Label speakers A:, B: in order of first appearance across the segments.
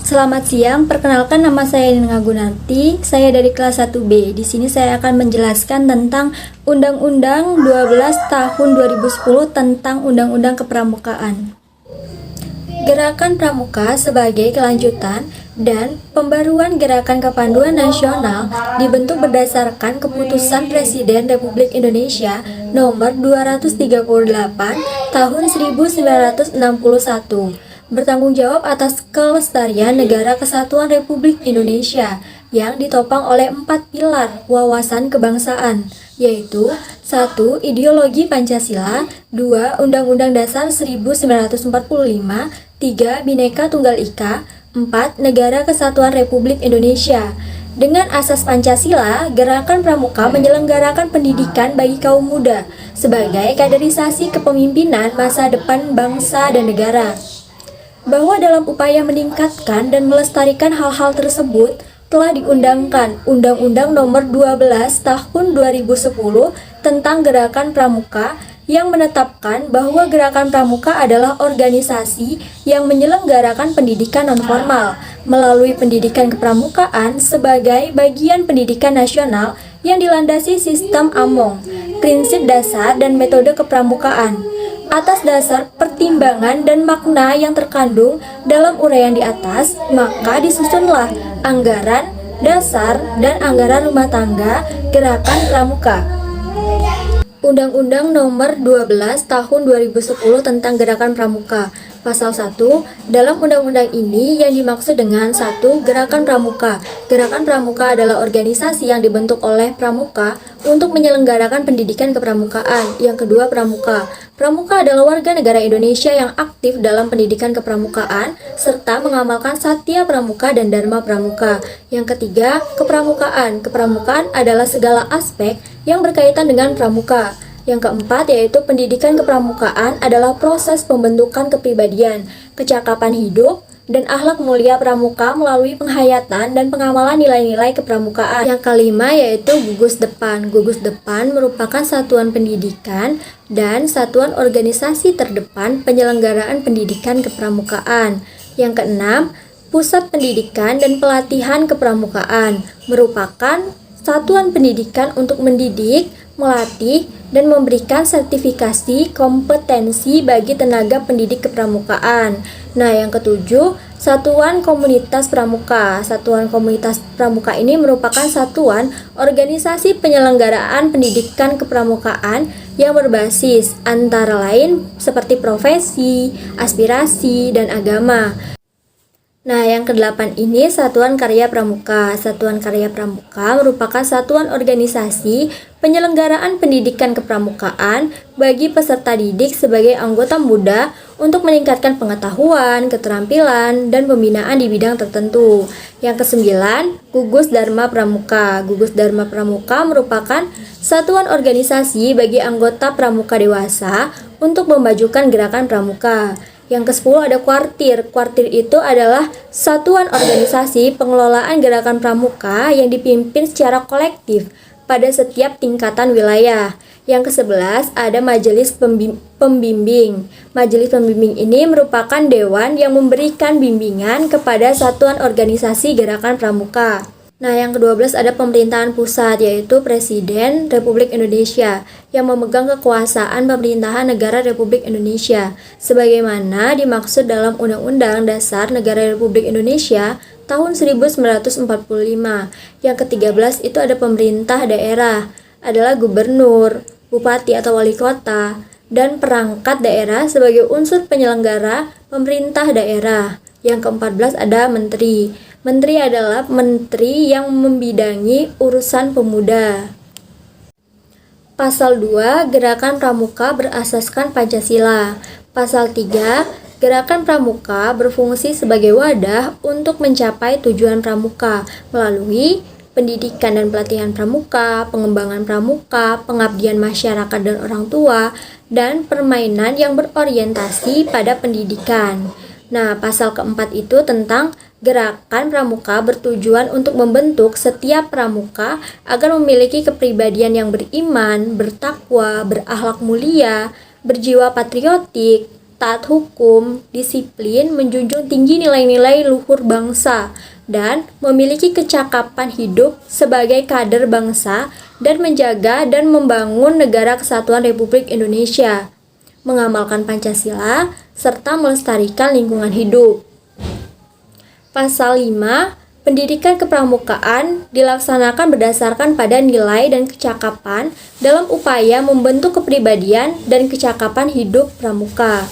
A: Selamat siang, perkenalkan nama saya Nina Gunarti. Saya dari kelas 1B. Di sini saya akan menjelaskan tentang Undang-Undang 12 Tahun 2010 tentang Undang-Undang Kepramukaan. Gerakan Pramuka sebagai kelanjutan dan pembaruan Gerakan Kepanduan Nasional dibentuk berdasarkan Keputusan Presiden Republik Indonesia Nomor 238 Tahun 1961, bertanggung jawab atas kelestarian Negara Kesatuan Republik Indonesia yang ditopang oleh 4 pilar wawasan kebangsaan, yaitu 1. Ideologi Pancasila, 2. Undang-Undang Dasar 1945, 3. Bhinneka Tunggal Ika, 4. Negara Kesatuan Republik Indonesia. Dengan asas Pancasila, Gerakan Pramuka menyelenggarakan pendidikan bagi kaum muda sebagai kaderisasi kepemimpinan masa depan bangsa dan negara. Bahwa dalam upaya meningkatkan dan melestarikan hal-hal tersebut, telah diundangkan Undang-Undang Nomor 12 Tahun 2010 tentang Gerakan Pramuka yang menetapkan bahwa Gerakan Pramuka adalah organisasi yang menyelenggarakan pendidikan nonformal melalui pendidikan kepramukaan sebagai bagian pendidikan nasional yang dilandasi sistem AMONG, prinsip dasar dan metode kepramukaan. Atas dasar pertimbangan dan makna yang terkandung dalam uraian di atas, maka disusunlah anggaran dasar dan anggaran rumah tangga Gerakan Pramuka. Undang-Undang Nomor 12 Tahun 2010 tentang Gerakan Pramuka. Pasal 1, dalam undang-undang ini yang dimaksud dengan 1. Gerakan Pramuka. Gerakan Pramuka adalah organisasi yang dibentuk oleh pramuka untuk menyelenggarakan pendidikan kepramukaan. Yang kedua, pramuka. Pramuka adalah warga negara Indonesia yang aktif dalam pendidikan kepramukaan serta mengamalkan Satya Pramuka dan Dharma Pramuka. Yang ketiga, kepramukaan. Kepramukaan adalah segala aspek yang berkaitan dengan pramuka. Yang keempat, yaitu pendidikan kepramukaan adalah proses pembentukan kepribadian, kecakapan hidup, dan akhlak mulia pramuka melalui penghayatan dan pengamalan nilai-nilai kepramukaan. Yang kelima, yaitu gugus depan. Gugus depan merupakan satuan pendidikan dan satuan organisasi terdepan penyelenggaraan pendidikan kepramukaan. Yang keenam, pusat pendidikan dan pelatihan kepramukaan merupakan satuan pendidikan untuk mendidik, melatih, dan memberikan sertifikasi kompetensi bagi tenaga pendidik kepramukaan. Nah, yang ketujuh, Satuan Komunitas Pramuka. Satuan Komunitas Pramuka ini merupakan satuan organisasi penyelenggaraan pendidikan kepramukaan yang berbasis antara lain seperti profesi, aspirasi, dan agama. Nah, yang kedelapan ini Satuan Karya Pramuka. Satuan Karya Pramuka merupakan satuan organisasi penyelenggaraan pendidikan kepramukaan bagi peserta didik sebagai anggota muda untuk meningkatkan pengetahuan, keterampilan, dan pembinaan di bidang tertentu. Yang kesembilan, Gugus Dharma Pramuka. Gugus Dharma Pramuka merupakan satuan organisasi bagi anggota pramuka dewasa untuk memajukan gerakan pramuka. Yang ke-10 ada kuartir. Kuartir itu adalah satuan organisasi pengelolaan gerakan pramuka yang dipimpin secara kolektif pada setiap tingkatan wilayah. Yang ke-11 ada majelis pembimbing. Majelis pembimbing ini merupakan dewan yang memberikan bimbingan kepada satuan organisasi gerakan pramuka. Nah, yang ke-12 ada pemerintahan pusat, yaitu Presiden Republik Indonesia yang memegang kekuasaan pemerintahan negara Republik Indonesia sebagaimana dimaksud dalam Undang-Undang Dasar Negara Republik Indonesia tahun 1945. Yang ke-13 itu ada pemerintah daerah, adalah gubernur, bupati atau wali kota, dan perangkat daerah sebagai unsur penyelenggara pemerintah daerah. Yang ke-14 ada menteri. Menteri adalah menteri yang membidangi urusan pemuda. Pasal 2, Gerakan Pramuka berasaskan Pancasila. Pasal 3, Gerakan Pramuka berfungsi sebagai wadah untuk mencapai tujuan pramuka melalui pendidikan dan pelatihan pramuka, pengembangan pramuka, pengabdian masyarakat dan orang tua, dan permainan yang berorientasi pada pendidikan. Nah, pasal keempat itu tentang Gerakan Pramuka bertujuan untuk membentuk setiap pramuka agar memiliki kepribadian yang beriman, bertakwa, berakhlak mulia, berjiwa patriotik, taat hukum, disiplin, menjunjung tinggi nilai-nilai luhur bangsa, dan memiliki kecakapan hidup sebagai kader bangsa dan menjaga dan membangun Negara Kesatuan Republik Indonesia, mengamalkan Pancasila, serta melestarikan lingkungan hidup. Pasal 5, pendidikan kepramukaan dilaksanakan berdasarkan pada nilai dan kecakapan dalam upaya membentuk kepribadian dan kecakapan hidup pramuka.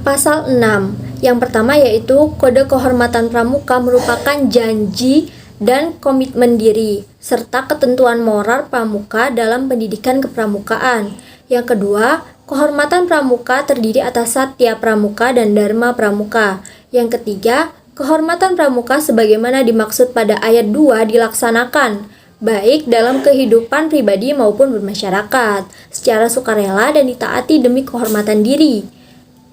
A: Pasal 6, yang pertama yaitu Kode Kehormatan Pramuka merupakan janji dan komitmen diri, serta ketentuan moral pramuka dalam pendidikan kepramukaan. Yang kedua, kehormatan pramuka terdiri atas satya pramuka dan dharma pramuka. Yang ketiga, kehormatan pramuka sebagaimana dimaksud pada ayat 2 dilaksanakan, baik dalam kehidupan pribadi maupun bermasyarakat, secara sukarela dan ditaati demi kehormatan diri.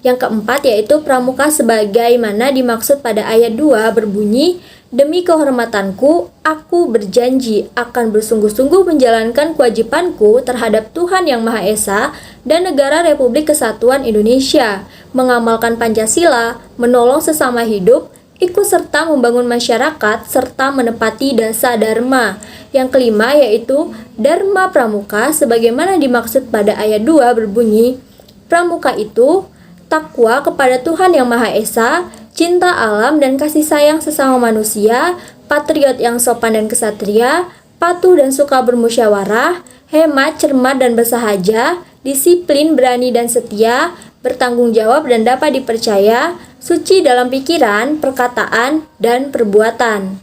A: Yang keempat yaitu pramuka sebagaimana dimaksud pada ayat 2 berbunyi, demi kehormatanku, aku berjanji akan bersungguh-sungguh menjalankan kewajibanku terhadap Tuhan Yang Maha Esa dan Negara Republik Kesatuan Indonesia, mengamalkan Pancasila, menolong sesama hidup, ikut serta membangun masyarakat, serta menepati dasa dharma. Yang kelima yaitu Dharma Pramuka sebagaimana dimaksud pada ayat 2 berbunyi, pramuka itu takwa kepada Tuhan Yang Maha Esa, cinta alam dan kasih sayang sesama manusia, patriot yang sopan dan kesatria, patuh dan suka bermusyawarah, hemat, cermat dan bersahaja, disiplin, berani dan setia, bertanggung jawab dan dapat dipercaya, suci dalam pikiran, perkataan, dan perbuatan.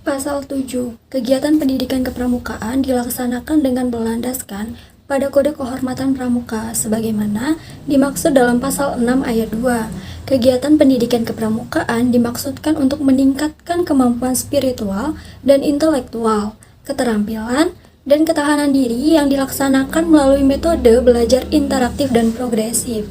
A: Pasal 7. Kegiatan pendidikan kepramukaan dilaksanakan dengan berlandaskan pada Kode Kehormatan Pramuka sebagaimana dimaksud dalam pasal 6 ayat 2. Kegiatan pendidikan kepramukaan dimaksudkan untuk meningkatkan kemampuan spiritual dan intelektual, keterampilan, dan ketahanan diri yang dilaksanakan melalui metode belajar interaktif dan progresif.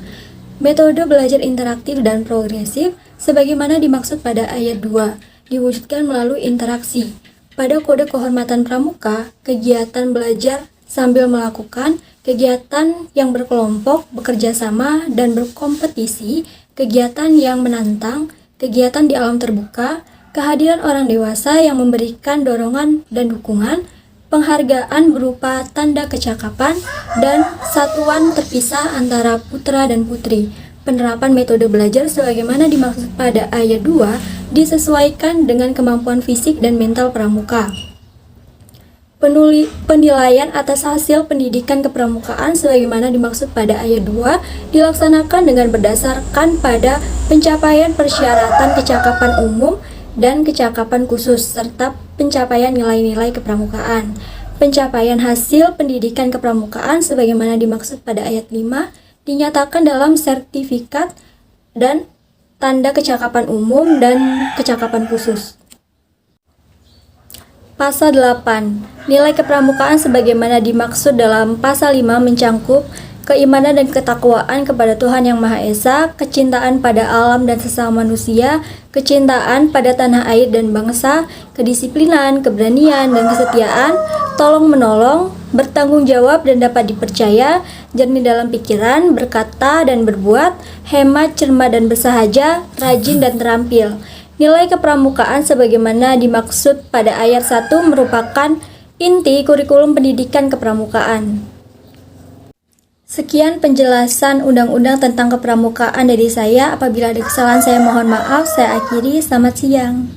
A: Metode belajar interaktif dan progresif sebagaimana dimaksud pada ayat 2 diwujudkan melalui interaksi. Pada Kode Kehormatan Pramuka, kegiatan belajar sambil melakukan kegiatan yang berkelompok, bekerja sama, dan berkompetisi, kegiatan yang menantang, kegiatan di alam terbuka, kehadiran orang dewasa yang memberikan dorongan dan dukungan, penghargaan berupa tanda kecakapan, dan satuan terpisah antara putra dan putri. Penerapan metode belajar sebagaimana dimaksud pada ayat 2 disesuaikan dengan kemampuan fisik dan mental pramuka. Penilaian atas hasil pendidikan kepramukaan sebagaimana dimaksud pada ayat 2 dilaksanakan dengan berdasarkan pada pencapaian persyaratan kecakapan umum dan kecakapan khusus serta pencapaian nilai-nilai kepramukaan. Pencapaian hasil pendidikan kepramukaan sebagaimana dimaksud pada ayat 5 dinyatakan dalam sertifikat dan tanda kecakapan umum dan kecakapan khusus. Pasal 8. Nilai kepramukaan sebagaimana dimaksud dalam pasal 5 mencangkup keimanan dan ketakwaan kepada Tuhan Yang Maha Esa, kecintaan pada alam dan sesama manusia, kecintaan pada tanah air dan bangsa, kedisiplinan, keberanian dan kesetiaan, tolong-menolong, bertanggung jawab dan dapat dipercaya, jernih dalam pikiran, berkata dan berbuat, hemat, cermat dan bersahaja, rajin dan terampil. Nilai kepramukaan sebagaimana dimaksud pada ayat 1 merupakan inti kurikulum pendidikan kepramukaan. Sekian penjelasan undang-undang tentang kepramukaan dari saya. Apabila ada kesalahan saya mohon maaf. Saya akhiri. Selamat siang.